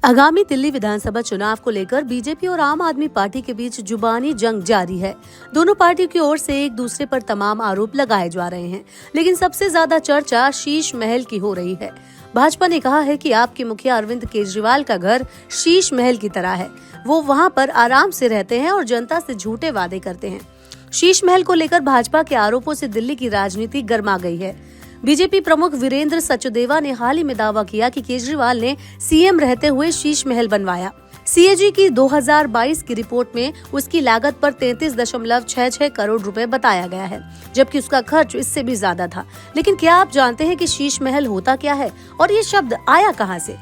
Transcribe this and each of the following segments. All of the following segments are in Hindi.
आगामी दिल्ली विधानसभा चुनाव को लेकर बीजेपी और आम आदमी पार्टी के बीच जुबानी जंग जारी है। दोनों पार्टियों की ओर से एक दूसरे पर तमाम आरोप लगाए जा रहे हैं, लेकिन सबसे ज्यादा चर्चा शीश महल की हो रही है। भाजपा ने कहा है कि आपके मुखिया अरविंद केजरीवाल का घर शीश महल की तरह है। वो वहां पर आराम से रहते हैं और जनता से झूठे वादे करते हैं। शीश महल को लेकर भाजपा के आरोपों से दिल्ली की राजनीति गर्मा गई है। बीजेपी प्रमुख वीरेंद्र सचदेवा ने हाल ही में दावा किया कि केजरीवाल ने सीएम रहते हुए शीश महल बनवाया। सीएजी की 2022 की रिपोर्ट में उसकी लागत पर 33.66 करोड़ रुपए बताया गया है, जबकि उसका खर्च इससे भी ज्यादा था। लेकिन क्या आप जानते हैं कि शीश महल होता क्या है और ये शब्द आया कहां से?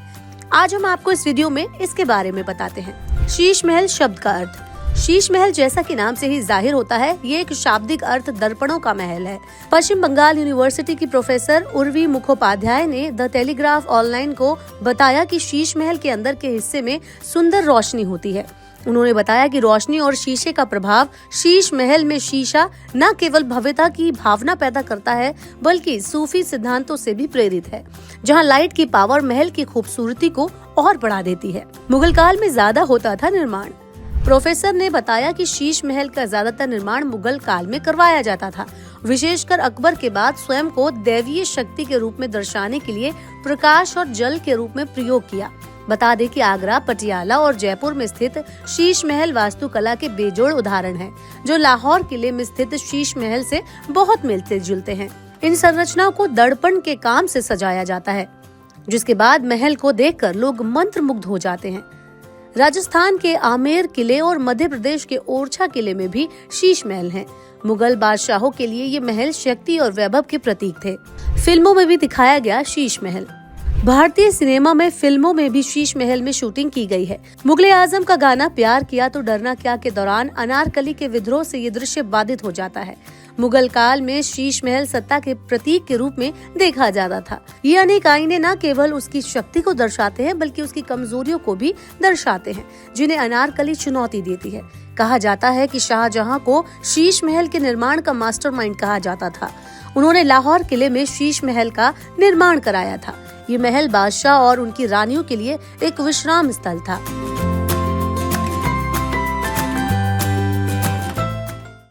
आज हम आपको इस वीडियो में इसके बारे में बताते हैं। शीश महल शब्द का अर्थ। शीश महल जैसा कि नाम से ही जाहिर होता है, ये एक शाब्दिक अर्थ दर्पणों का महल है। पश्चिम बंगाल यूनिवर्सिटी की प्रोफेसर उर्वी मुखोपाध्याय ने द टेलीग्राफ ऑनलाइन को बताया कि शीश महल के अंदर के हिस्से में सुंदर रोशनी होती है। उन्होंने बताया कि रोशनी और शीशे का प्रभाव शीश महल में शीशा न केवल भव्यता की भावना पैदा करता है, बल्कि सूफी सिद्धांतों से भी प्रेरित है, जहां लाइट की पावर महल की खूबसूरती को और बढ़ा देती है। मुगल काल में ज्यादा होता था निर्माण। प्रोफेसर ने बताया कि शीश महल का ज्यादातर निर्माण मुगल काल में करवाया जाता था, विशेषकर अकबर के बाद स्वयं को दैवीय शक्ति के रूप में दर्शाने के लिए प्रकाश और जल के रूप में प्रयोग किया। बता दें कि आगरा, पटियाला और जयपुर में स्थित शीश महल वास्तुकला के बेजोड़ उदाहरण हैं, जो लाहौर किले में स्थित शीश महल से बहुत मिलते जुलते हैं। इन संरचनाओं को दर्पण के काम से सजाया जाता है, जिसके बाद महल को देखकर लोग मंत्रमुग्ध हो जाते हैं। राजस्थान के आमेर किले और मध्य प्रदेश के ओरछा किले में भी शीश महल हैं। मुगल बादशाहों के लिए ये महल शक्ति और वैभव के प्रतीक थे। फिल्मों में भी दिखाया गया शीश महल। भारतीय सिनेमा में फिल्मों में भी शीश महल में शूटिंग की गई है। मुगले आजम का गाना प्यार किया तो डरना क्या के दौरान अनारकली के विद्रोह से ये दृश्य बाधित हो जाता है। मुगल काल में शीश महल सत्ता के प्रतीक के रूप में देखा जाता था। ये अनेक आईने न केवल उसकी शक्ति को दर्शाते हैं, बल्कि उसकी कमजोरियों को भी दर्शाते हैं, जिन्हें अनारकली चुनौती देती है। कहा जाता है कि शाहजहां को शीश महल के निर्माण का मास्टरमाइंड कहा जाता था। उन्होंने लाहौर किले में शीश महल का निर्माण कराया था। ये महल बादशाह और उनकी रानियों के लिए एक विश्राम स्थल था।